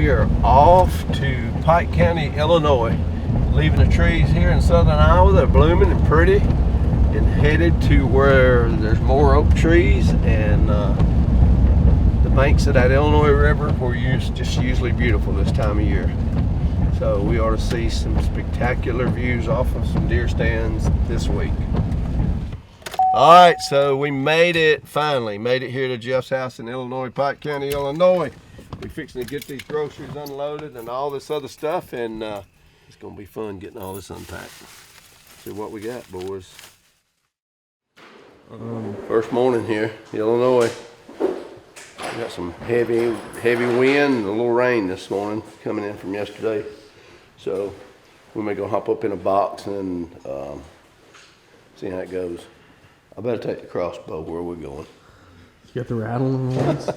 We are off to Pike County, Illinois, leaving the trees here in southern Iowa. They're blooming and pretty, and headed to where there's more oak trees and the banks of that Illinois River were just usually beautiful this time of year. So we ought to see some spectacular views off of some deer stands this week. All right, so we finally made it here to Jeff's house in Illinois, Pike County, Illinois. We're fixing to get these groceries unloaded and all this other stuff, and it's gonna be fun getting all this unpacked. See what we got, boys. First morning here, Illinois. We got some heavy wind and a little rain this morning coming in from yesterday. So we may go hop up in a box and see how it goes. I better take the crossbow where we're going. You got the rattle in the ones?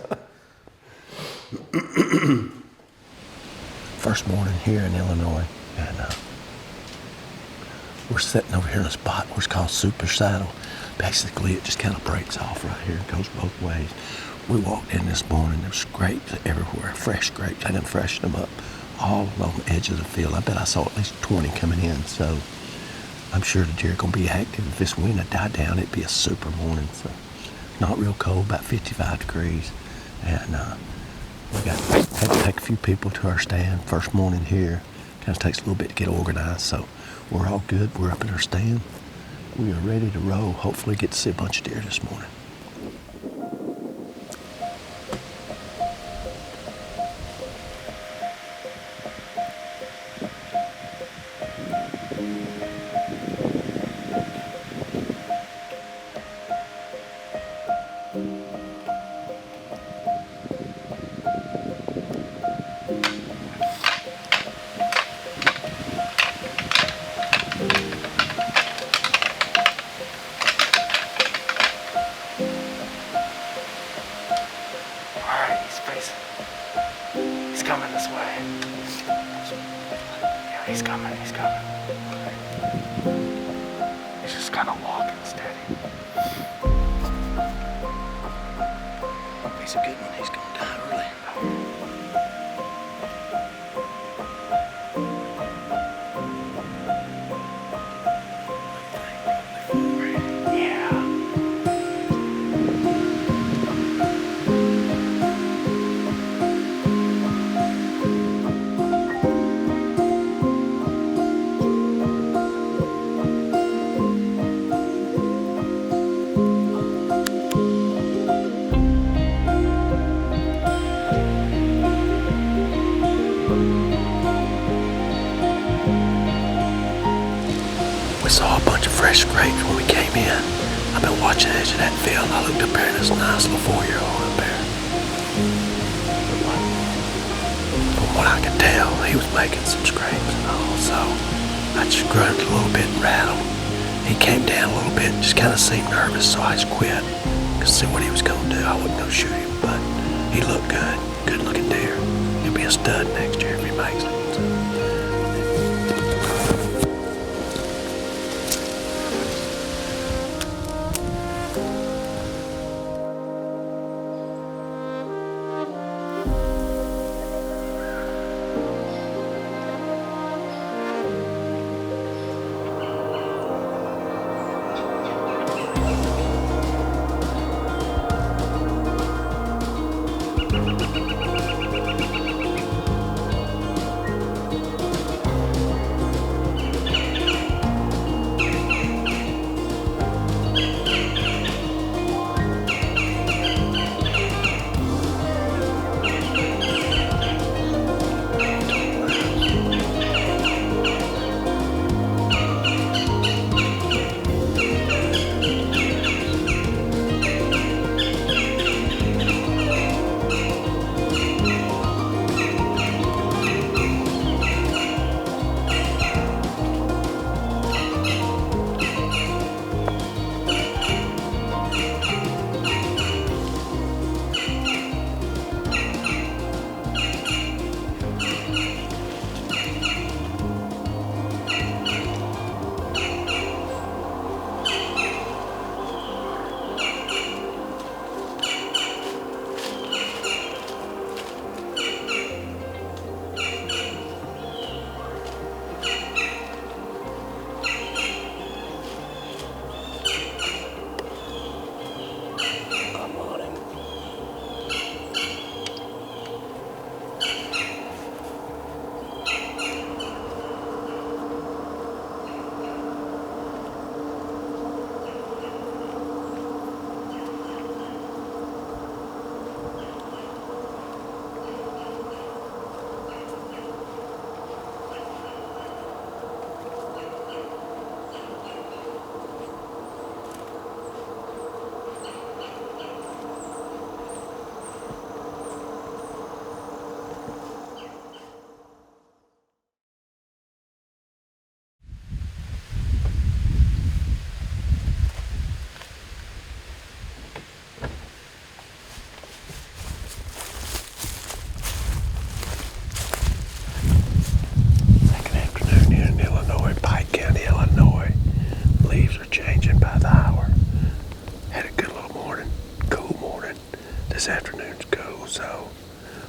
First morning here in Illinois, and we're sitting over here in a spot where it's called Super Saddle. Basically, it just kind of breaks off right here. It goes both ways. We walked in this morning, there's grapes everywhere, fresh grapes. I done freshened them up all along the edge of the field. I bet I saw at least 20 coming in, so I'm sure the deer are gonna be active. If this wind had died down, it'd be a super morning. So not real cold, about 55 degrees. And we had to take a few people to our stand. First morning here, kind of takes a little bit to get organized, so we're all good. We're up in our stand. We are ready to roll. Hopefully get to see a bunch of deer this morning. He's coming this way. Yeah, he's coming. He's just kind of walking steady. He's a good one. He's gonna die early. We saw a bunch of fresh grapes when we came in. I've been watching the edge of that field. I looked up there and there's a nice little 4-year-old up there. From what I could tell, he was making some scrapes and all, so I just grunted a little bit and rattled. He came down a little bit, just kind of seemed nervous, so I just quit. Cause see what he was gonna do. I wasn't gonna shoot him, but he looked good. Good looking deer. He'll be a stud next year if he makes it. So.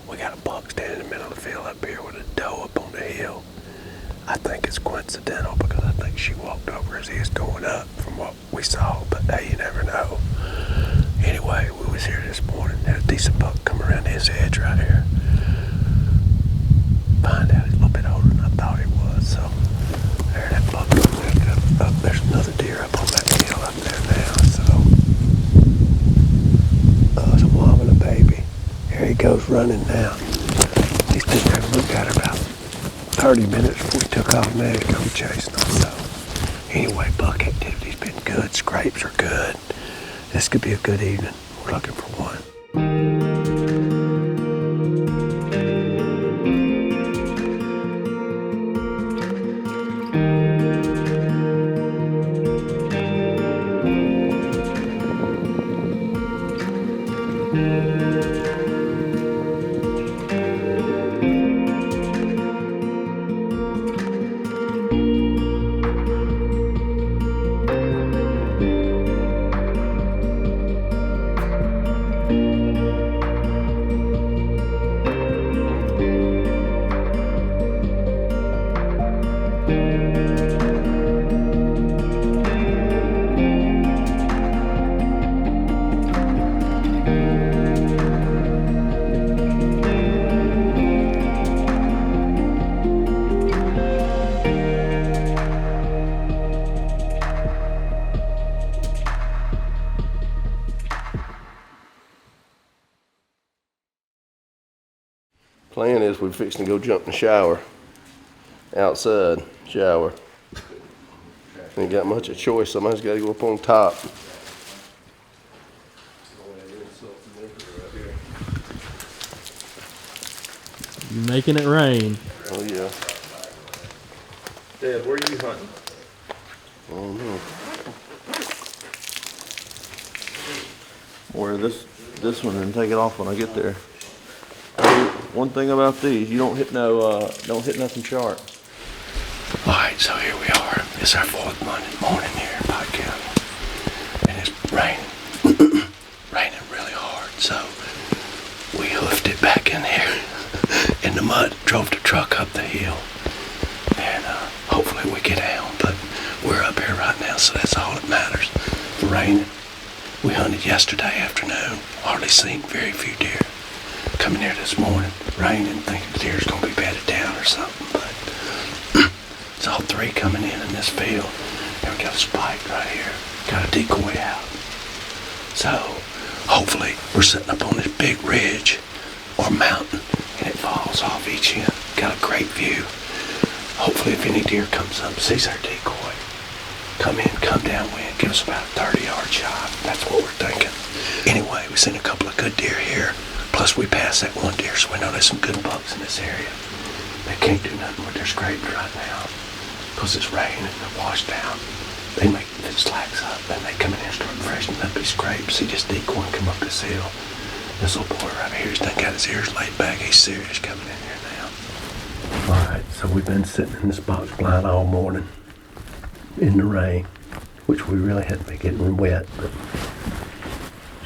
We got a buck standing in the middle of the field up here with a doe up on the hill. I think it's coincidental because I think she walked over as he was going up from what we saw, but hey, you never know. Anyway, we was here this morning, had a decent buck come around his edge right here. Find out he's a little bit older than I thought he was, so there that buck up. There's another deer up on that hill up there now, so it's a mom and a baby. Here he goes running now. He's been there and looked at her about 30 minutes before he took off and there to go chasing them. So anyway, buck activity's been good. Scrapes are good. This could be a good evening. We're looking for one. Plan is we're fixing to go jump in the shower. Outside shower. Ain't got much of a choice. Somebody's got to go up on top. Making it rain. Oh yeah. Dad, where are you hunting? Oh no. Or this one and take it off when I get there. One thing about these, you don't hit nothing sharp. All right, so here we are. It's our fourth Monday morning here in Pike County, and it's raining, raining really hard. So we hoofed it back in here in the mud, drove the truck up the hill, and hopefully we get down. But we're up here right now, so that's all that matters. It's raining. We hunted yesterday afternoon. Hardly seen very few deer. Coming here this morning, raining, thinking the deer's gonna be bedded down or something, but it's all three coming in this field. And we got a spike right here, got a decoy out. So hopefully we're sitting up on this big ridge or mountain and it falls off each end. Got a great view. Hopefully if any deer comes up, sees our decoy, come in, come downwind, give us about a 30-yard shot. That's what we're thinking. Anyway, we've seen a couple of good deer here. Plus we passed that one deer, so we know there's some good bucks in this area. They can't do nothing with their scrapes right now because it's raining and they're washed down. They make the slacks up and they come in and start freshening up these scrapes. See this decoy come up this hill. This little boy right here, he's done got his ears laid back. He's serious coming in here now. All right, so we've been sitting in this box blind all morning in the rain, which we really hadn't been getting wet, but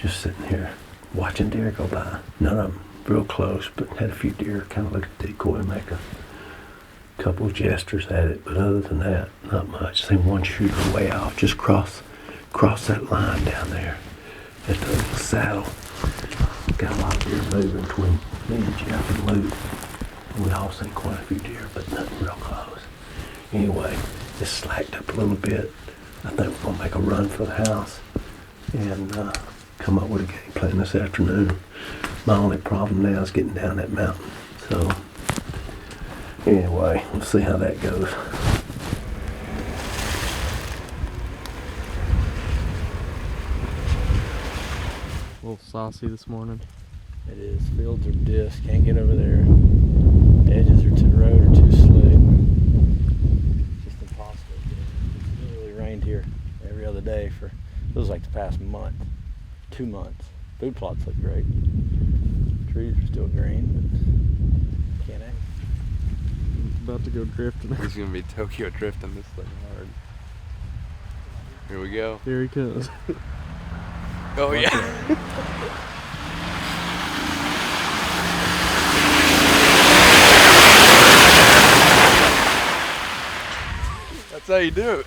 just sitting here watching deer go by. None of them real close, but had a few deer kind of look at the decoy and make a couple of gestures at it. But other than that, not much. Seen one shooter way off, just cross that line down there at the little saddle. Got a lot of deer moving between me and Jeff and Luke. We all seen quite a few deer, but nothing real close. Anyway, it's slacked up a little bit. I think we're gonna make a run for the house and come up with a game plan this afternoon. My only problem now is getting down that mountain. So anyway, we'll see how that goes. A little saucy this morning. It is. Fields are disc. Can't get over there. Edges are to the road are too slick. Just impossible to get in. It's literally rained here every other day for feels like the past month, 2 months. Food plots look great. Trees are still green, but can't act. About to go drifting. He's gonna be Tokyo drifting this thing hard. Here we go. Here he comes. Oh yeah. That's how you do it.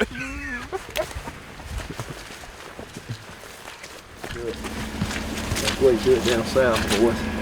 Do it. That's the way you do it down south, boys.